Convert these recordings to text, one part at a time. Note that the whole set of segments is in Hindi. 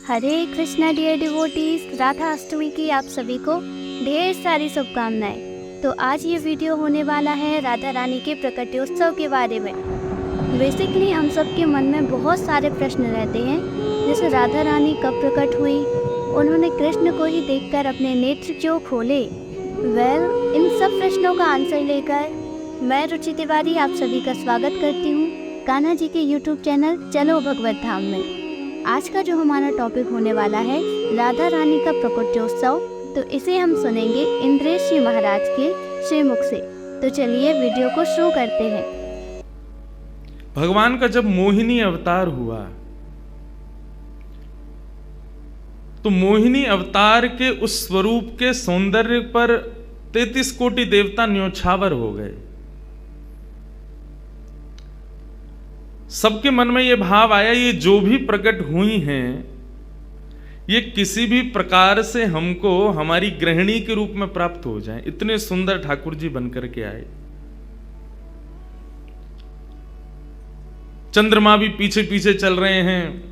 हरे कृष्णा डियर डिवोटीज, राधा अष्टमी की आप सभी को ढेर सारी शुभकामनाएं। तो आज ये वीडियो होने वाला है राधा रानी के प्रकटोत्सव के बारे में। बेसिकली हम सब के मन में बहुत सारे प्रश्न रहते हैं, जैसे राधा रानी कब प्रकट हुई, उन्होंने कृष्ण को ही देखकर अपने नेत्र क्यों खोले। इन सब प्रश्नों का आंसर लेकर मैं रुचि तिवारी आप सभी का स्वागत करती हूँ कान्हा जी के यूट्यूब चैनल चलो भगवत धाम में। आज का जो हमारा टॉपिक होने वाला है राधा रानी का प्रकटोत्सव, तो इसे हम सुनेंगे इंद्रेश जी महाराज के श्रीमुख से। तो चलिए वीडियो को शुरू करते हैं। भगवान का जब मोहिनी अवतार हुआ तो मोहिनी अवतार के उस स्वरूप के सौंदर्य पर 33 कोटि देवता न्योछावर हो गए। सबके मन में यह भाव आया, ये जो भी प्रकट हुई हैं ये किसी भी प्रकार से हमको हमारी गृहिणी के रूप में प्राप्त हो जाए। इतने सुंदर ठाकुर जी बनकर के आए। चंद्रमा भी पीछे पीछे चल रहे हैं,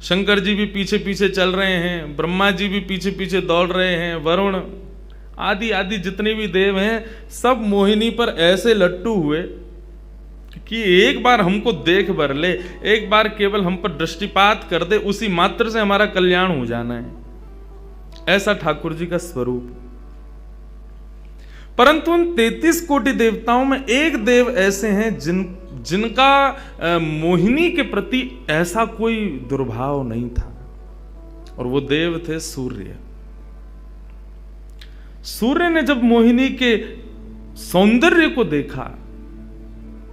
शंकर जी भी पीछे पीछे चल रहे हैं, ब्रह्मा जी भी पीछे पीछे दौड़ रहे हैं, वरुण आदि आदि जितने भी देव हैं सब मोहिनी पर ऐसे लट्टू हुए कि एक बार हमको देख बर ले, एक बार केवल हम पर दृष्टिपात कर दे, उसी मात्र से हमारा कल्याण हो जाना है। ऐसा ठाकुर जी का स्वरूप। परंतु उन 33 कोटि देवताओं में एक देव ऐसे हैं जिनका मोहिनी के प्रति ऐसा कोई दुर्भाव नहीं था, और वो देव थे सूर्य। सूर्य ने जब मोहिनी के सौंदर्य को देखा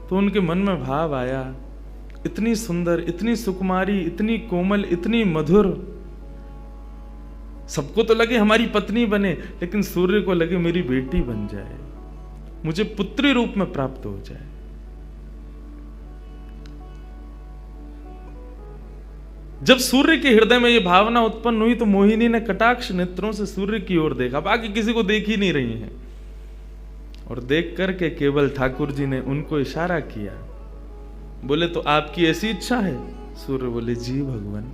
तो उनके मन में भाव आया, इतनी सुंदर, इतनी सुकुमारी, इतनी कोमल, इतनी मधुर। सबको तो लगे हमारी पत्नी बने, लेकिन सूर्य को लगे मेरी बेटी बन जाए, मुझे पुत्री रूप में प्राप्त हो जाए। जब सूर्य के हृदय में यह भावना उत्पन्न हुई तो मोहिनी ने कटाक्ष नेत्रों से सूर्य की ओर देखा, बाकी किसी को देख ही नहीं रही है, और देख करके केवल ठाकुर जी ने उनको इशारा किया। बोले तो आपकी ऐसी इच्छा है? सूर्य बोले जी भगवान,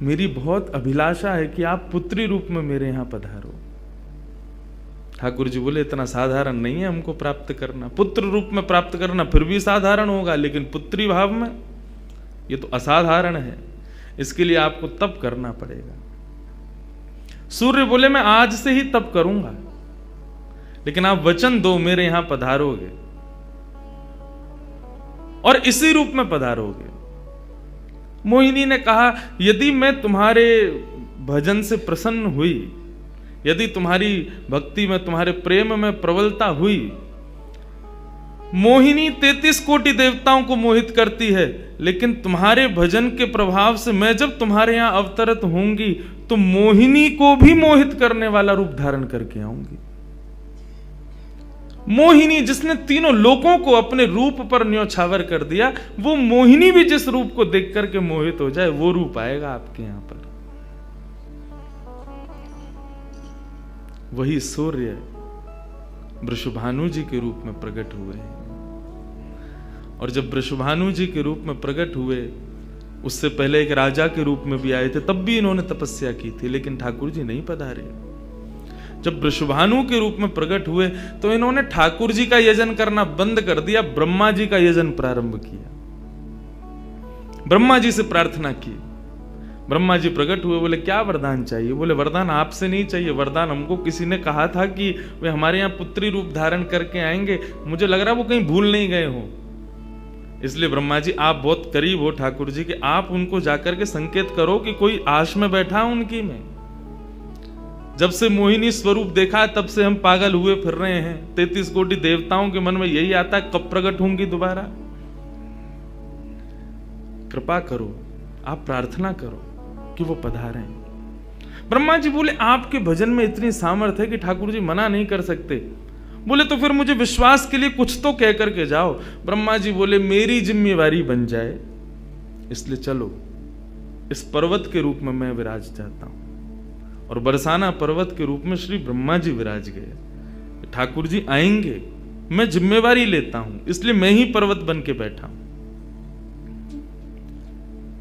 मेरी बहुत अभिलाषा है कि आप पुत्री रूप में मेरे यहां पधारो। ठाकुर जी बोले इतना साधारण नहीं है हमको प्राप्त करना, पुत्र रूप में प्राप्त करना फिर भी साधारण होगा, लेकिन पुत्री भाव में ये तो असाधारण है, इसके लिए आपको तप करना पड़ेगा। सूर्य बोले मैं आज से ही तप करूंगा, लेकिन आप वचन दो मेरे यहां पधारोगे और इसी रूप में पधारोगे। मोहिनी ने कहा यदि मैं तुम्हारे भजन से प्रसन्न हुई, यदि तुम्हारी भक्ति में, तुम्हारे प्रेम में प्रबलता हुई, मोहिनी 33 कोटि देवताओं को मोहित करती है, लेकिन तुम्हारे भजन के प्रभाव से मैं जब तुम्हारे यहां अवतरित होंगी तो मोहिनी को भी मोहित करने वाला रूप धारण करके आऊंगी। मोहिनी जिसने तीनों लोकों को अपने रूप पर न्योछावर कर दिया, वो मोहिनी भी जिस रूप को देख करके मोहित हो जाए, वो रूप आएगा आपके यहां पर। वही सूर्य वृषभानु जी के रूप में प्रकट हुए हैं, और जब वृषभानु जी के रूप में प्रकट हुए, उससे पहले एक राजा के रूप में भी आए थे, तब भी इन्होंने तपस्या की थी, लेकिन ठाकुर जी नहीं पधारे। जब वृषभानु के रूप में प्रकट हुए तो इन्होंने ठाकुर जी का यजन करना बंद कर दिया, ब्रह्मा जी का यजन प्रारंभ किया। ब्रह्मा जी से प्रार्थना की। ब्रह्मा जी प्रकट हुए, बोले क्या वरदान चाहिए? बोले वरदान आपसे नहीं चाहिए, वरदान हमको किसी ने कहा था कि वे हमारे यहाँ पुत्री रूप धारण करके आएंगे, मुझे लग रहा है वो कहीं भूल नहीं गए हो। इसलिए ब्रह्मा जी आप बहुत करीब हो ठाकुर जी के, आप उनको जाकर के संकेत करो कि कोई आश में बैठा उनकी में। जब से मोहिनी स्वरूप देखा तब से हम पागल हुए फिर रहे हैं। 33 कोटि देवताओं के मन में यही आता है कब प्रकट होंगी दोबारा। कृपा करो, आप प्रार्थना करो कि वो पधारें। ब्रह्मा जी बोले आपके भजन में इतनी सामर्थ्य है कि ठाकुर जी मना नहीं कर सकते। बोले तो फिर मुझे विश्वास के लिए कुछ तो कह करके जाओ। ब्रह्मा जी बोले मेरी जिम्मेवारी बन जाए, इसलिए चलो इस पर्वत के रूप में मैं विराज जाता हूं। और बरसाना पर्वत के रूप में श्री ब्रह्मा जी विराज गए। ठाकुर जी आएंगे, मैं जिम्मेवारी लेता हूं, इसलिए मैं ही पर्वत बन के बैठा हूं।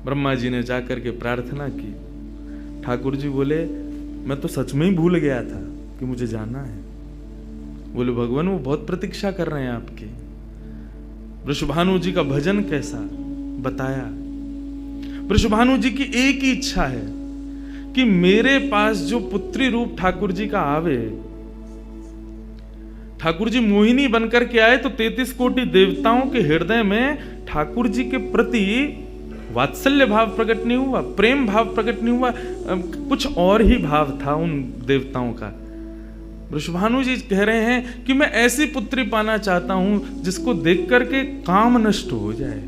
ब्रह्मा जी ने जाकर के प्रार्थना की। ठाकुर जी बोले मैं तो सच में ही भूल गया था कि मुझे जाना है। बोले भगवान वो बहुत प्रतीक्षा कर रहे हैं आपकी। वृषभानु जी का भजन कैसा बताया। वृषभानु जी की एक ही इच्छा है कि मेरे पास जो पुत्री रूप ठाकुर जी का आवे, ठाकुर जी मोहिनी बनकर के आए तो 33 कोटि देवताओं के हृदय में ठाकुर जी के प्रति वात्सल्य भाव प्रकट नहीं हुआ, प्रेम भाव प्रकट नहीं हुआ, कुछ और ही भाव था उन देवताओं का। वृषभानु जी कह रहे हैं कि मैं ऐसी पुत्री पाना चाहता हूं जिसको देख करके काम नष्ट हो जाए,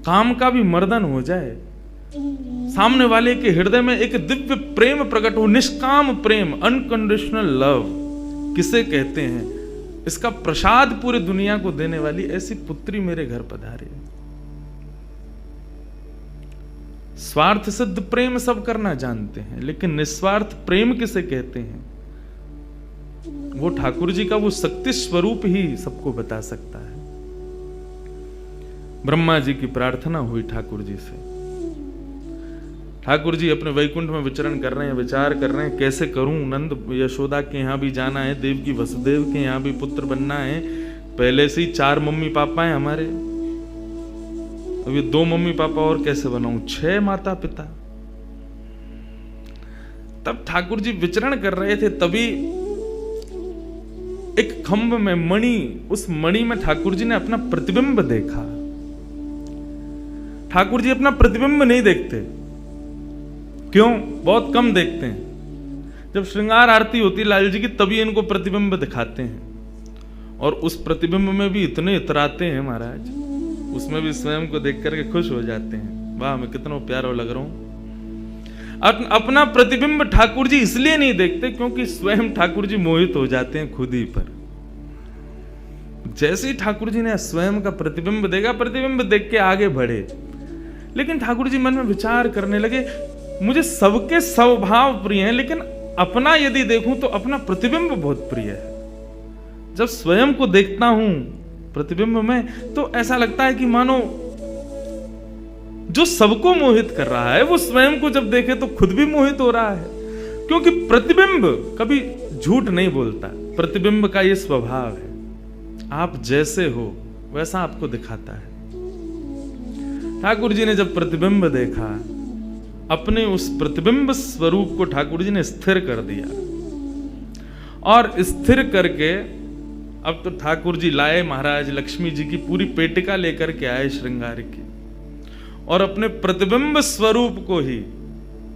काम का भी मर्दन हो जाए, सामने वाले के हृदय में एक दिव्य प्रेम प्रकट हो, निष्काम प्रेम, अनकंडीशनल लव किसे कहते हैं, इसका प्रसाद पूरी दुनिया को देने वाली ऐसी पुत्री मेरे घर पधारे। स्वार्थ सिद्ध प्रेम सब करना जानते हैं, लेकिन निस्वार्थ प्रेम किसे कहते हैं वो ठाकुर जी का वो शक्ति स्वरूप ही सबको बता सकता है। ब्रह्मा जी की प्रार्थना हुई ठाकुर जी से। ठाकुर जी अपने वैकुंठ में विचरण कर रहे हैं, विचार कर रहे हैं कैसे करूं, नंद यशोदा के यहां भी जाना है, देवकी वसुदेव के यहां भी पुत्र बनना है, पहले से ही 4 मम्मी पापा हैं हमारे, अब ये 2 मम्मी पापा और कैसे बनाऊं, 6 माता पिता। तब ठाकुर जी विचरण कर रहे थे, तभी एक खंभ में मणि, उस मणि में ठाकुर जी ने अपना प्रतिबिंब देखा। ठाकुर जी अपना प्रतिबिंब नहीं देखते, क्यों? बहुत कम देखते हैं। जब श्रृंगार आरती होती है लाल जी की तभी इनको प्रतिबिंब दिखाते हैं, और उस प्रतिबिंब में भी इतने इतराते हैं महाराज, उसमें भी स्वयं को देख करके खुश हो जाते हैं, वाह मैं कितना प्यारा लग रहा हूं। अपना प्रतिबिंब ठाकुर जी इसलिए नहीं देखते क्योंकि स्वयं ठाकुर जी मोहित हो जाते हैं खुद ही पर। जैसे ही ठाकुर जी ने स्वयं का प्रतिबिंब देखा, प्रतिबिंब देख के आगे बढ़े, लेकिन ठाकुर जी मन में विचार करने लगे मुझे सबके स्वभाव प्रिय हैं, लेकिन अपना यदि देखूं तो अपना प्रतिबिंब बहुत प्रिय है। जब स्वयं को देखता हूं प्रतिबिंब में तो ऐसा लगता है कि मानो जो सबको मोहित कर रहा है वो स्वयं को जब देखे तो खुद भी मोहित हो रहा है, क्योंकि प्रतिबिंब कभी झूठ नहीं बोलता। प्रतिबिंब का ये स्वभाव है, आप जैसे हो वैसा आपको दिखाता है। ठाकुर जी ने जब प्रतिबिंब देखा, अपने उस प्रतिबिंब स्वरूप को ठाकुर जी ने स्थिर कर दिया, और स्थिर करके अब तो ठाकुर जी लाए महाराज लक्ष्मी जी की पूरी पेटिका लेकर के आए श्रृंगार की, और अपने प्रतिबिंब स्वरूप को ही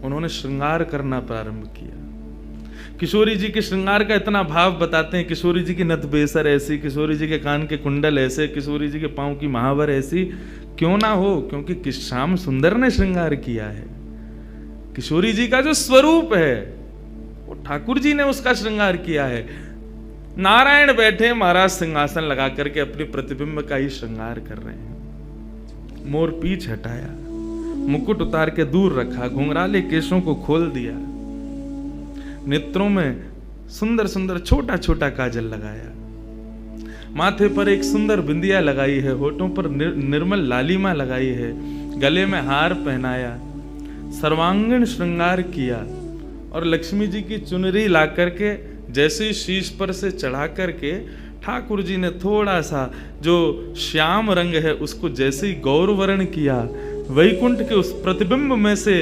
उन्होंने श्रृंगार करना प्रारंभ किया। किशोरी जी के श्रृंगार का इतना भाव बताते हैं, किशोरी जी की नथ बेसर ऐसी, किशोरी जी के कान के कुंडल ऐसे, किशोरी जी के पांव की महावर ऐसी, क्यों ना हो, क्योंकि श्याम सुंदर ने श्रृंगार किया है। किशोरी जी का जो स्वरूप है वो ठाकुर जी ने उसका श्रृंगार किया है। नारायण बैठे महाराज सिंहासन लगा करके अपने प्रतिबिंब का ही श्रृंगार कर रहे हैं। मोर पीछ हटाया, मुकुट उतार के दूर रखा, घुंघराले केशों को खोल दिया, नेत्रों में सुंदर सुंदर छोटा छोटा काजल लगाया, माथे पर एक सुंदर बिंदिया लगाई है, होठों पर निर्मल लालिमा लगाई है, गले में हार पहनाया, सर्वांगीण श्रृंगार किया, और लक्ष्मी जी की चुनरी ला करके जैसे ही शीश पर से चढ़ा करके ठाकुर जी ने थोड़ा सा जो श्याम रंग है उसको जैसे ही गौरवर्ण किया, वैकुंठ के उस प्रतिबिंब में से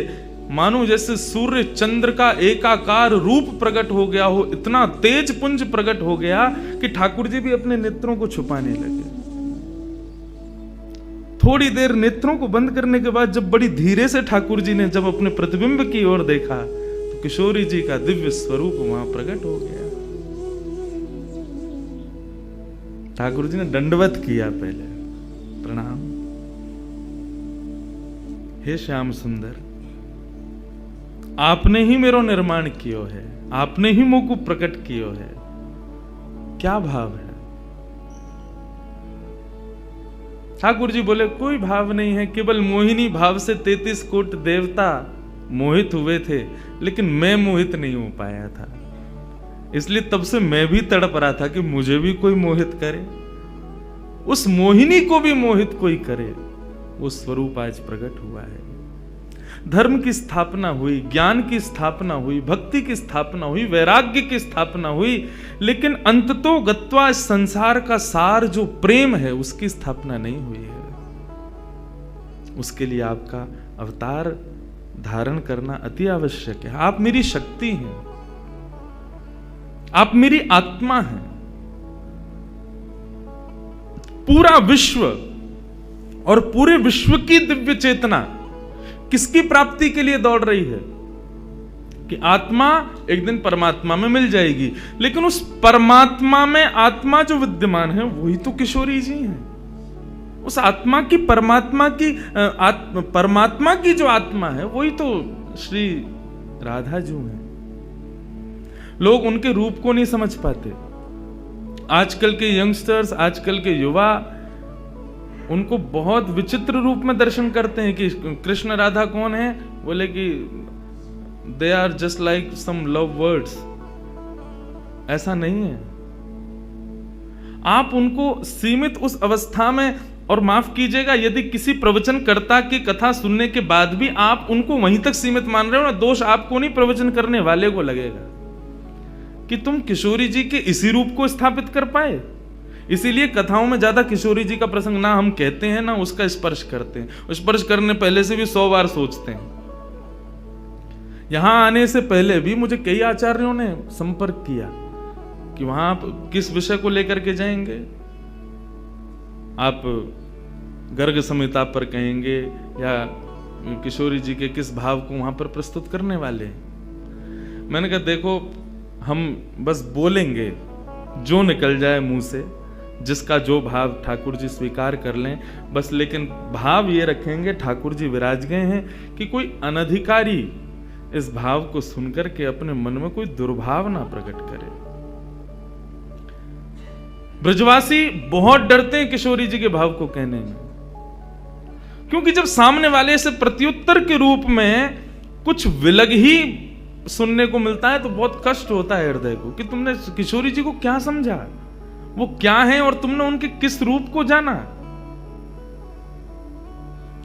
मानो जैसे सूर्य चंद्र का एकाकार रूप प्रकट हो गया हो, इतना तेज पुंज प्रकट हो गया कि ठाकुर जी भी अपने नेत्रों को छुपाने लगे। थोड़ी देर नेत्रों को बंद करने के बाद जब बड़ी धीरे से ठाकुर जी ने जब अपने प्रतिबिंब की ओर देखा तो किशोरी जी का दिव्य स्वरूप वहां प्रकट हो गया। ठाकुर जी ने दंडवत किया, पहले प्रणाम, हे श्याम सुंदर, आपने ही मेरो निर्माण कियो है, आपने ही मोको प्रकट कियो है। क्या भाव है? ठाकुर जी बोले कोई भाव नहीं है, केवल मोहिनी भाव से 33 कोटि देवता मोहित हुए थे, लेकिन मैं मोहित नहीं हो पाया था, इसलिए तब से मैं भी तड़प रहा था कि मुझे भी कोई मोहित करे, उस मोहिनी को भी मोहित कोई करे। वो स्वरूप आज प्रकट हुआ है। धर्म की स्थापना हुई, ज्ञान की स्थापना हुई, भक्ति की स्थापना हुई, वैराग्य की स्थापना हुई, लेकिन अंततो गत्वा इस संसार का सार जो प्रेम है उसकी स्थापना नहीं हुई है। उसके लिए आपका अवतार धारण करना अति आवश्यक है। आप मेरी शक्ति हैं, आप मेरी आत्मा हैं। पूरा विश्व और पूरे विश्व की दिव्य चेतना किसकी प्राप्ति के लिए दौड़ रही है? कि आत्मा एक दिन परमात्मा में मिल जाएगी, लेकिन उस परमात्मा में आत्मा जो विद्यमान है वही तो किशोरी जी हैं। उस आत्मा की परमात्मा की जो आत्मा है वही तो श्री राधा जी हैं। लोग उनके रूप को नहीं समझ पाते। आजकल के यंगस्टर्स, आजकल के युवा उनको बहुत विचित्र रूप में दर्शन करते हैं कि कृष्ण राधा कौन है, बोले कि they are just like some love words. ऐसा नहीं है। आप उनको सीमित उस अवस्था में, और माफ कीजिएगा यदि किसी प्रवचनकर्ता की कथा सुनने के बाद भी आप उनको वहीं तक सीमित मान रहे हो ना, दोष आपको नहीं, प्रवचन करने वाले को लगेगा कि तुम किशोरी जी के इसी रूप को स्थापित कर पाए। इसीलिए कथाओं में ज्यादा किशोरी जी का प्रसंग ना हम कहते हैं ना उसका स्पर्श करते हैं। स्पर्श करने पहले से भी 100 बार सोचते हैं। यहां आने से पहले भी मुझे कई आचार्यों ने संपर्क किया कि वहां आप किस विषय को लेकर के जाएंगे। आप गर्ग संहिता पर कहेंगे या किशोरी जी के किस भाव को वहां पर प्रस्तुत करने वाले हैं। मैंने कहा देखो, हम बस बोलेंगे जो निकल जाए मुंह से, जिसका जो भाव ठाकुर जी स्वीकार कर लें बस, लेकिन भाव ये रखेंगे ठाकुर जी विराज गए हैं कि कोई अनधिकारी इस भाव को सुनकर के अपने मन में कोई दुर्भाव ना प्रकट करे। ब्रजवासी बहुत डरते हैं किशोरी जी के भाव को कहने में, क्योंकि जब सामने वाले से प्रत्युत्तर के रूप में कुछ विलग ही सुनने को मिलता है तो बहुत कष्ट होता है हृदय को कि तुमने किशोरी जी को क्या समझा, वो क्या है और तुमने उनके किस रूप को जाना।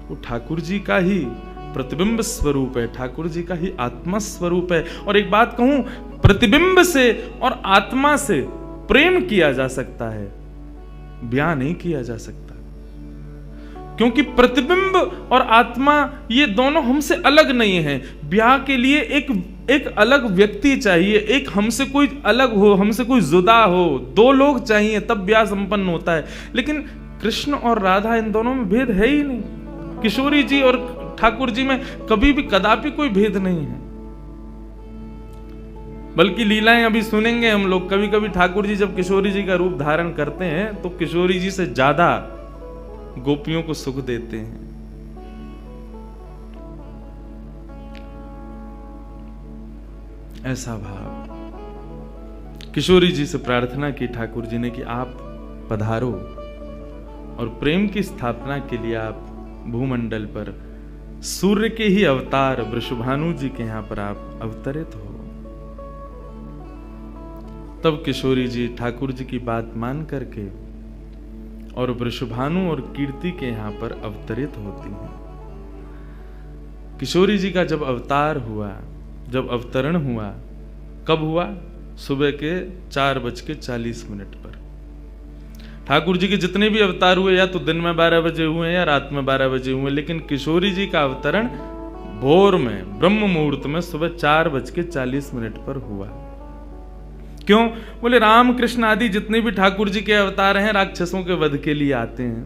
वो ठाकुर जी का ही प्रतिबिंब स्वरूप है, ठाकुर जी का ही आत्मा स्वरूप है। और एक बात कहूं, प्रतिबिंब से और आत्मा से प्रेम किया जा सकता है, ब्याह नहीं किया जा सकता। क्योंकि प्रतिबिंब और आत्मा ये दोनों हमसे अलग नहीं है। ब्याह के लिए एक अलग व्यक्ति चाहिए, एक हमसे कोई अलग हो, हमसे कोई जुदा हो, 2 लोग चाहिए तब ब्याह संपन्न होता है। लेकिन कृष्ण और राधा, इन दोनों में भेद है ही नहीं। किशोरी जी और ठाकुर जी में कभी भी कदापि कोई भेद नहीं है। बल्कि लीलाएं अभी सुनेंगे हम लोग, कभी कभी ठाकुर जी जब किशोरी जी का रूप धारण करते हैं तो किशोरी जी से ज्यादा गोपियों को सुख देते हैं। ऐसा भाव किशोरी जी से प्रार्थना की ठाकुर जी ने कि आप पधारो और प्रेम की स्थापना के लिए आप भूमंडल पर सूर्य के ही अवतार वृषभानु जी के यहां पर आप अवतरित हो। तब किशोरी जी ठाकुर जी की बात मान करके और वृषभानु और कीर्ति के यहां पर अवतरित होती हैं। किशोरी जी का जब अवतार हुआ, जब अवतरण हुआ, कब हुआ? सुबह के 4:40 पर। ठाकुर जी के जितने भी अवतार हुए या तो दिन में 12 बजे हुए या रात में 12 बजे हुए, लेकिन किशोरी जी का अवतरण भोर में ब्रह्म मुहूर्त में सुबह 4:40 पर हुआ। क्यों? बोले राम कृष्ण आदि जितने भी ठाकुर जी के अवतार हैं राक्षसों के वध के लिए आते हैं,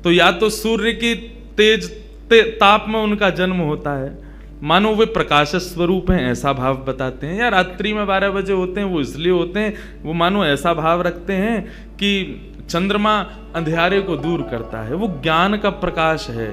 तो या तो सूर्य की तेज ताप में उनका जन्म होता है, मानो वे प्रकाश स्वरूप हैं ऐसा भाव बताते हैं, या रात्रि में 12 बजे होते हैं वो इसलिए होते हैं, वो मानो ऐसा भाव रखते हैं कि चंद्रमा अंधेरे को दूर करता है, वो ज्ञान का प्रकाश है,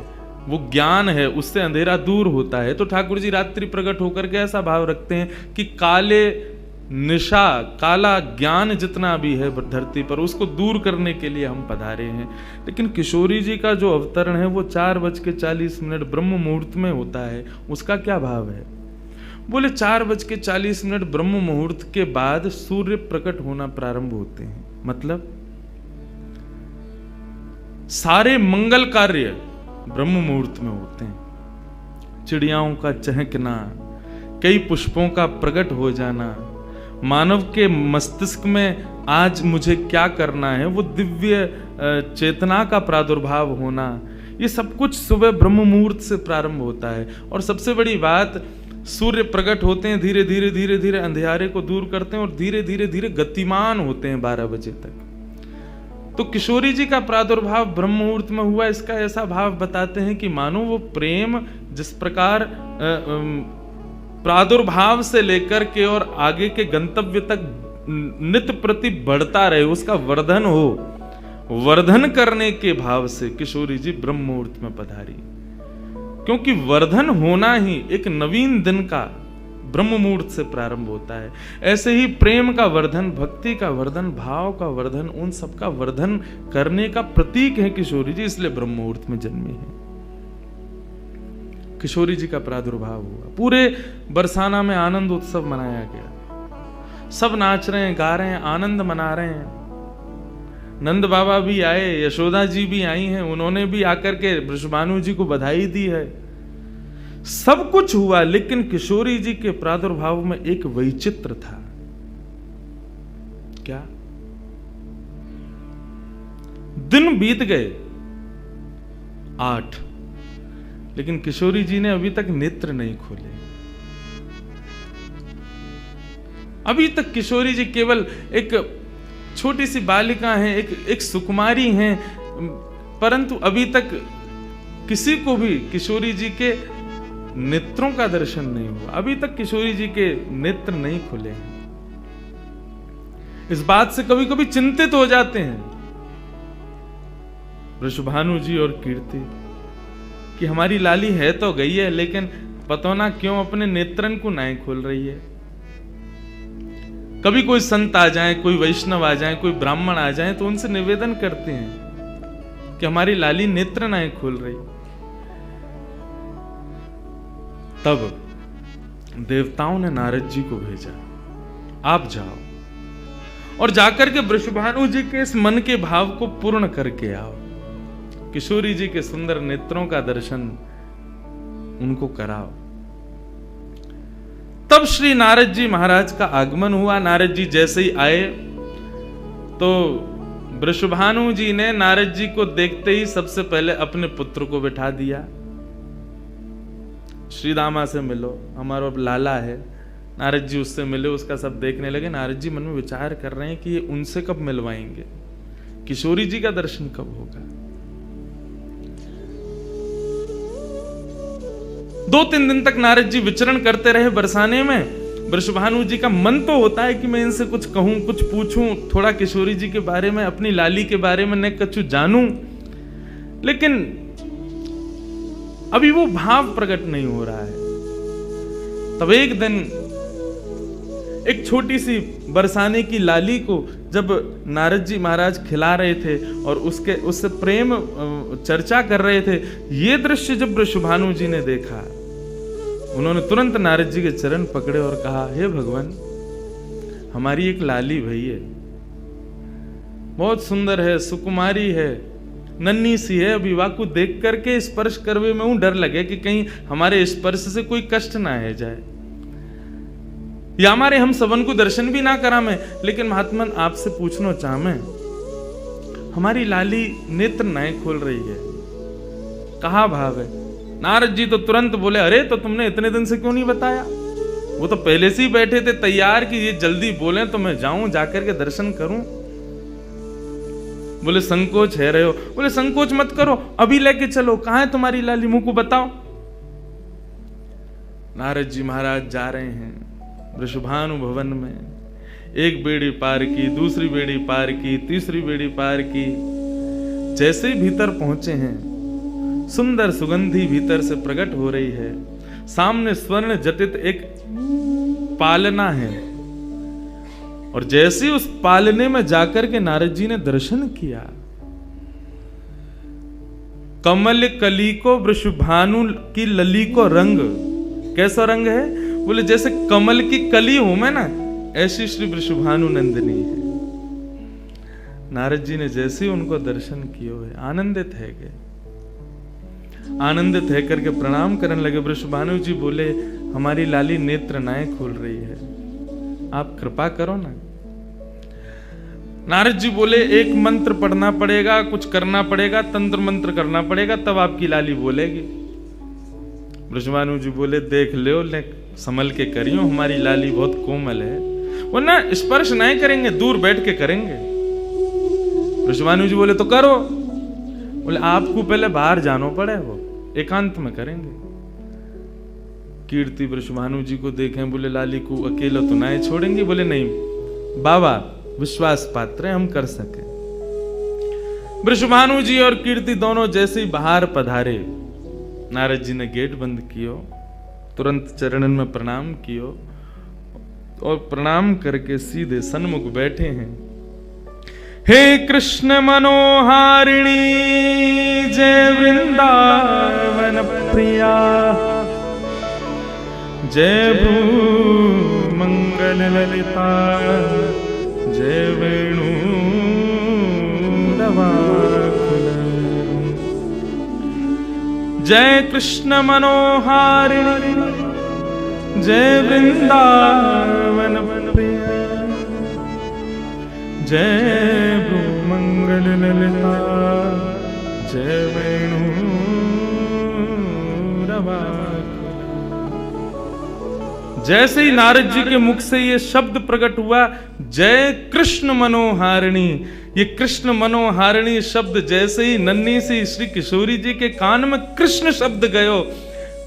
वो ज्ञान है, उससे अंधेरा दूर होता है। तो ठाकुर जी रात्रि प्रकट होकर के ऐसा भाव रखते हैं कि काले निशा, काला ज्ञान जितना भी है धरती पर, उसको दूर करने के लिए हम पधारे हैं। लेकिन किशोरी जी का जो अवतरण है वो 4:40 ब्रह्म मुहूर्त में होता है। उसका क्या भाव है? बोले 4:40 ब्रह्म मुहूर्त के बाद सूर्य प्रकट होना प्रारंभ होते हैं। मतलब सारे मंगल कार्य ब्रह्म मुहूर्त में होते हैं। चिड़ियाओं का चहकना, कई पुष्पों का प्रकट हो जाना, मानव के मस्तिष्क में आज मुझे क्या करना है, वो दिव्य चेतना का प्रादुर्भाव होना, ये सब कुछ सुबह ब्रह्म मुहूर्त से प्रारंभ होता है। और सबसे बड़ी बात, सूर्य प्रकट होते हैं, धीरे धीरे धीरे धीरे अंधेरे को दूर करते हैं और धीरे धीरे धीरे गतिमान होते हैं 12 बजे तक। तो किशोरी जी का प्रादुर्भाव ब्रह्म मुहूर्त में हुआ, इसका ऐसा भाव बताते हैं कि मानो वो प्रेम जिस प्रकार प्रादुर्भाव से लेकर के और आगे के गंतव्य तक नित्य प्रति बढ़ता रहे, उसका वर्धन हो, वर्धन करने के भाव से किशोरी जी ब्रह्म मुहूर्त में पधारी। क्योंकि वर्धन होना ही एक नवीन दिन का ब्रह्म मुहूर्त से प्रारंभ होता है। ऐसे ही प्रेम का वर्धन, भक्ति का वर्धन, भाव का वर्धन, उन सब का वर्धन करने का प्रतीक है किशोरी जी, इसलिए ब्रह्म मुहूर्त में जन्मी है। किशोरी जी का प्रादुर्भाव हुआ, पूरे बरसाना में आनंद उत्सव मनाया गया, सब नाच रहे हैं, गा रहे हैं, आनंद मना रहे हैं। नंद बाबा भी आए, यशोदा जी भी आई हैं, उन्होंने भी आकर के वृषभानु जी को बधाई दी है। सब कुछ हुआ, लेकिन किशोरी जी के प्रादुर्भाव में एक वैचित्र था। क्या? दिन बीत गए 8, लेकिन किशोरी जी ने अभी तक नेत्र नहीं खोले। अभी तक किशोरी जी केवल एक छोटी सी बालिका हैं, एक सुकुमारी हैं, परंतु अभी तक किसी को भी किशोरी जी के नेत्रों का दर्शन नहीं हुआ। अभी तक किशोरी जी के नेत्र नहीं खुले हैं। इस बात से कभी कभी चिंतित हो जाते हैं वृषभानु जी और कीर्ति कि हमारी लाली है तो गई है, लेकिन पता ना क्यों अपने नेत्रन को नहीं खोल रही है। कभी कोई संत आ जाए, कोई वैष्णव आ जाए, कोई ब्राह्मण आ जाए, तो उनसे निवेदन करते हैं कि हमारी लाली नेत्र नहीं खोल रही। तब देवताओं ने नारद जी को भेजा, आप जाओ और जाकर के वृषभानु जी के इस मन के भाव को पूर्ण करके आओ। किशोरी जी के सुंदर नेत्रों का दर्शन उनको कराओ। तब श्री नारद जी महाराज का आगमन हुआ। नारद जी जैसे ही आए तो वृषभानु जी ने नारद जी को देखते ही सबसे पहले अपने पुत्र को बिठा दिया। श्री दामा से मिलो, हमारा अब लाला है। नारद जी उससे मिले, उसका सब देखने लगे। नारद जी मन में विचार कर रहे हैं कि ये उनसे कब मिलवाएंगे, किशोरी जी का दर्शन कब होगा। 2-3 दिन तक नारद जी विचरण करते रहे बरसाने में। वृषभानु जी का मन तो होता है कि मैं इनसे कुछ कहूं, कुछ पूछूं, थोड़ा किशोरी जी के बारे में, अपनी लाली के बारे में न कुछ जानूं, लेकिन अभी वो भाव प्रकट नहीं हो रहा है। तब एक दिन एक छोटी सी बरसाने की लाली को जब नारद जी महाराज खिला रहे थे और उससे प्रेम चर्चा कर रहे थे, ये दृश्य जब वृषभानु जी ने देखा, उन्होंने तुरंत नारद जी के चरण पकड़े और कहा, हे भगवान, हमारी एक लाली भई है, बहुत सुंदर है, सुकुमारी है, नन्ही सी है, अभी वाकु देख करके स्पर्श करवे में डर लगे कि कहीं हमारे स्पर्श से कोई कष्ट ना है जाए, या हमारे हम सबन को दर्शन भी ना करा में। लेकिन महात्मन आपसे पूछना चाह मैं, हमारी लाली नेत्र नहीं खोल रही है, कहा भाव है? नारद जी तो तुरंत बोले, अरे तो तुमने इतने दिन से क्यों नहीं बताया? वो तो पहले से ही बैठे थे तैयार कि ये जल्दी बोले तो मैं जाऊं, जाकर के दर्शन करूं। बोले संकोच है रहे हो? बोले संकोच मत करो, अभी लेके चलो, कहां है तुम्हारी लाली, मुंह को बताओ। नारद जी महाराज जा रहे हैं वृषभानु भवन में। एक बेड़ी पार की, दूसरी बेड़ी पार की, तीसरी बेड़ी पार की। जैसे ही भीतर पहुंचे हैं, सुंदर सुगंधी भीतर से प्रकट हो रही है। सामने स्वर्ण जटित एक पालना है, और जैसे ही उस पालने में जाकर के नारद जी ने दर्शन किया, कमल कली को वृषभानु की लली को रंग, कैसा रंग है? बोले जैसे कमल की कली हूं मैं ना, ऐसी श्री वृषभानु नंदिनी है। नारद जी ने जैसे ही उनको दर्शन किए हुए आनंदित है गए। आनंदित है करके प्रणाम करने लगे। वृषभानु जी बोले, हमारी लाली नेत्र नाएं खोल रही है, आप कृपा करो ना। नारद जी बोले, एक मंत्र पढ़ना पड़ेगा, कुछ करना पड़ेगा, तंत्र मंत्र करना पड़ेगा, तब आपकी लाली बोलेगी। वृषभानु जी बोले, देख लो, ले संभल के करियो, हमारी लाली बहुत कोमल है, वो ना स्पर्श नहीं करेंगे, दूर बैठ के करेंगे। वृषभानु जी बोले, तो करो। बोले, आपको पहले बाहर जानो पड़े, वो एकांत में करेंगे। कीर्ति वृषभानु जी को देखें, बोले, लाली को अकेला तो नहीं छोड़ेंगे। बोले, नहीं बाबा, विश्वास पात्र है, हम कर सके। वृषभानु जी और कीर्ति दोनों जैसे ही बाहर पधारे, नारद जी ने गेट बंद कियो, तुरंत चरणन में प्रणाम कियो और प्रणाम करके सीधे सन्मुख बैठे हैं। हे कृष्ण मनोहारिणी जय वृंदावन प्रिया, जय भ्रू मंगल ललिता, जय वेणु रवाकुल, जय कृष्ण मनोहारिणी जय वृंदावन प्रिया, जय भ्रू मंगल ललिता, जय वेणु रवाकुल। जैसे ही नारद जी के मुख से ये शब्द प्रकट हुआ, जय कृष्ण मनोहारिणी, ये कृष्ण मनोहारिणी शब्द जैसे ही नन्ही सी श्री किशोरी जी के कान में कृष्ण शब्द गयो,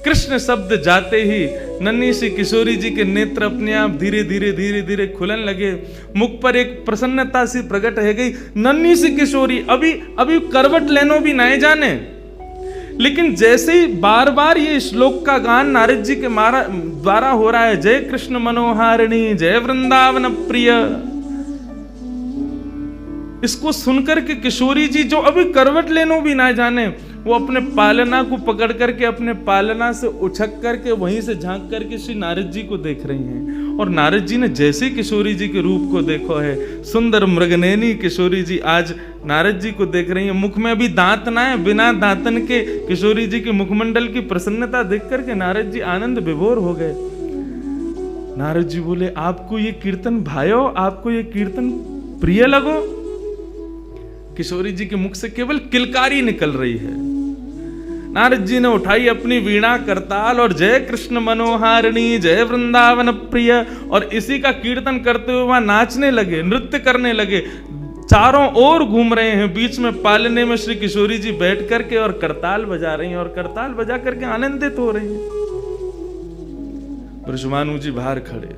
कृष्ण शब्द जाते ही नन्ही सी किशोरी जी के नेत्र अपने आप धीरे धीरे धीरे धीरे खुलन लगे, मुख पर एक प्रसन्नता सी प्रकट है गई। नन्ही सी किशोरी अभी करवट लेनो भी नहीं जाने, लेकिन जैसे ही बार बार ये श्लोक का गान नारद जी के द्वारा हो रहा है, जय कृष्ण मनोहारिणी जय वृंदावन प्रिय, इसको सुनकर के किशोरी जी जो अभी करवट लेनो भी ना जाने, वो अपने पालना को पकड़ करके अपने पालना से उछक करके वहीं से झांक करके श्री नारद जी को देख रही हैं। और नारद जी ने जैसे किशोरी जी के रूप को देखो है, सुंदर मृगनयनी किशोरी जी आज नारद जी को देख रही है। मुख में अभी दांत ना है, बिना दांतन के किशोरी जी के मुखमंडल की प्रसन्नता देख करके नारद जी आनंद विभोर हो गए। नारद जी बोले, आपको ये कीर्तन भायो, आपको ये कीर्तन प्रिय लगो? किशोरी जी के मुख से केवल किलकारी निकल रही है। नारद जी ने उठाई अपनी वीणा करताल और जय कृष्ण मनोहारिणी जय वृंदावन प्रिय, और इसी का कीर्तन करते हुए वहां नाचने लगे, नृत्य करने लगे, चारों ओर घूम रहे हैं। बीच में पालने में श्री किशोरी जी बैठ करके और करताल बजा रही हैं और करताल बजा करके आनंदित हो रही हैं। वृषभानु जी बाहर खड़े,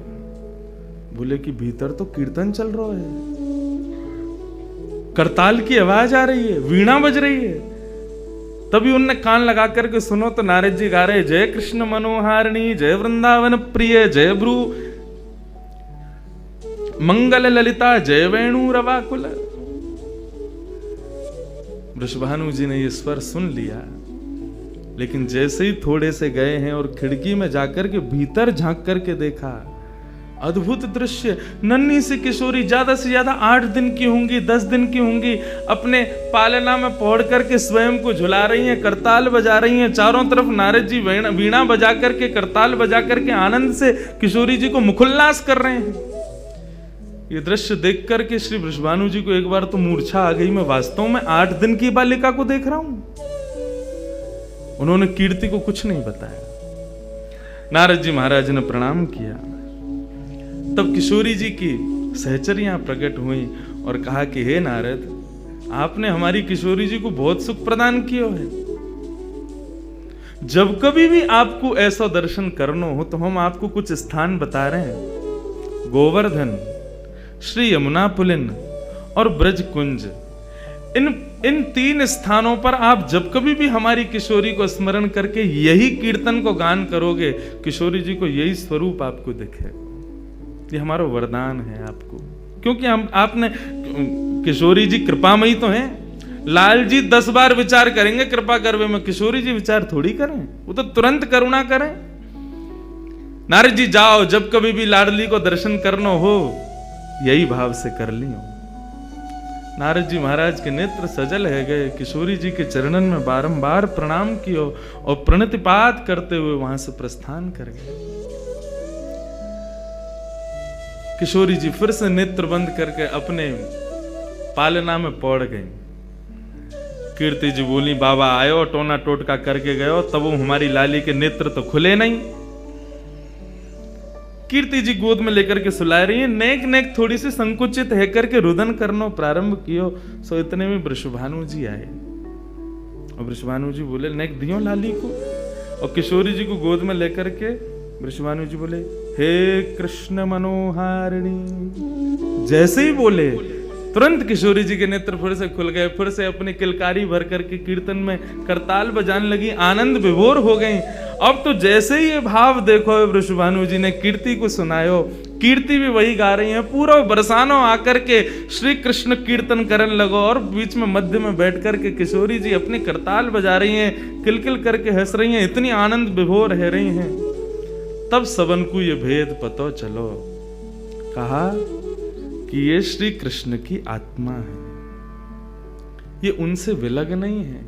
बोले कि भीतर तो कीर्तन चल रहा है, करताल की आवाज आ रही है, वीणा बज रही है। तभी उनने कान लगा करके सुनो तो नारद जी गा रहे, जय कृष्ण मनोहारिणी जय वृंदावन प्रिय, जय भ्रू मंगल ललिता, जय वेणु रवाकुल। वृषभानु जी ने ये स्वर सुन लिया, लेकिन जैसे ही थोड़े से गए हैं और खिड़की में जाकर के भीतर झांक करके देखा, अद्भुत दृश्य। नन्ही सी किशोरी ज्यादा से ज्यादा 8 दिन की होंगी, 10 दिन की होंगी, अपने पालना में पौड़ करके स्वयं को झुला रही हैं, करताल बजा रही हैं। चारों तरफ नारद जी वीणा बजा करके करताल बजा करके आनंद से किशोरी जी को मुखोल्लास कर रहे हैं। ये दृश्य देख करके श्री वृषभानु जी को एक बार तो मूर्छा आ गई, मैं वास्तव में 8 दिन की बालिका को देख रहा हूं। उन्होंने कीर्ति को कुछ नहीं बताया। नारद जी महाराज ने प्रणाम किया, तब किशोरी जी की सहचरियां प्रकट हुई और कहा कि हे नारद, आपने हमारी किशोरी जी को बहुत सुख प्रदान किया है। जब कभी भी आपको ऐसा दर्शन करना हो तो हम आपको कुछ स्थान बता रहे हैं। गोवर्धन, श्री यमुना पुलिन और ब्रज कुंज, इन 3 स्थानों पर आप जब कभी भी हमारी किशोरी को स्मरण करके यही कीर्तन को गान करोगे, किशोरी जी को यही स्वरूप आपको दिखेगा। ये हमारा वरदान है आपको, क्योंकि आपने किशोरी जी कृपामयी तो हैं। लाल जी 10 बार विचार करेंगे कृपा करवे में, किशोरी जी विचार थोड़ी करें, वो तो तुरंत करुणा करें। नारद जी जाओ, जब कभी भी लाडली को दर्शन करना हो यही भाव से कर लियो। नारद जी महाराज के नेत्र सजल है गए, किशोरी जी के चरणन में बारंबार प्रणाम कियो और प्रणतिपात करते हुए वहां से प्रस्थान कर गए। किशोरी जी फिर से नेत्र बंद करके अपने पालना में पड़ गई। कीर्ति जी बोली, बाबा आयो टोना टोटका करके गयो, तब वो हमारी लाली के नेत्र तो खुले नहीं। कीर्ति जी गोद में लेकर के सुला रही है, नेक नेक थोड़ी सी संकुचित है करके रुदन करना प्रारंभ कियो। सो इतने में वृषभानु जी आए और वृषभानु जी बोले, नेक दियो लाली को। और किशोरी जी को गोद में लेकर के वृषभानु जी बोले, हे कृष्ण मनोहारिणी। जैसे ही बोले तुरंत किशोरी जी के नेत्र फिर से खुल गए, फिर से अपनी किलकारी भर करके कीर्तन में करताल बजाने लगी, आनंद विभोर हो गई। अब तो जैसे ही ये भाव देखो वृषभानु जी ने कीर्ति को सुनायो, कीर्ति भी वही गा रही है, पूरा बरसानो आकर के श्री कृष्ण कीर्तन करने लगो और बीच में मध्य में बैठ करके किशोरी जी अपनी करताल बजा रही हैं, किलकिल करके हंस रही हैं, इतनी आनंद विभोर रह रही हैं। तब सबन को ये भेद पतो चलो, कहा कि ये श्री कृष्ण की आत्मा है, ये उनसे विलग नहीं है,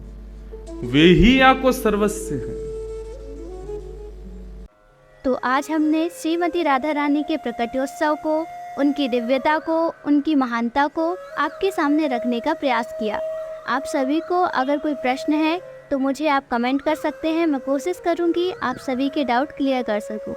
वे ही आपको सर्वस्व है। तो आज हमने श्रीमती राधा रानी के प्रकटोत्सव को, उनकी दिव्यता को, उनकी महानता को आपके सामने रखने का प्रयास किया। आप सभी को अगर कोई प्रश्न है तो मुझे आप कमेंट कर सकते हैं, मैं कोशिश करूंगी आप सभी के डाउट क्लियर कर सकूं।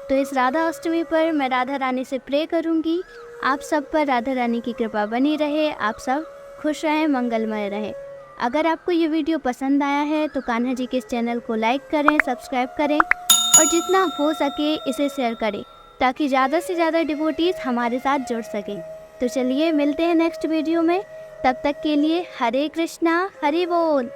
तो इस राधा अष्टमी पर मैं राधा रानी से प्रे करूंगी, आप सब पर राधा रानी की कृपा बनी रहे, आप सब खुश रहें, मंगलमय रहें। अगर आपको ये वीडियो पसंद आया है तो कान्हा जी के इस चैनल को लाइक करें, सब्सक्राइब करें और जितना हो सके इसे शेयर करें ताकि ज़्यादा से ज़्यादा डिवोटीज़ हमारे साथ जुड़ सकें। तो चलिए मिलते हैं नेक्स्ट वीडियो में, तब तक के लिए हरे कृष्णा, हरि बोल।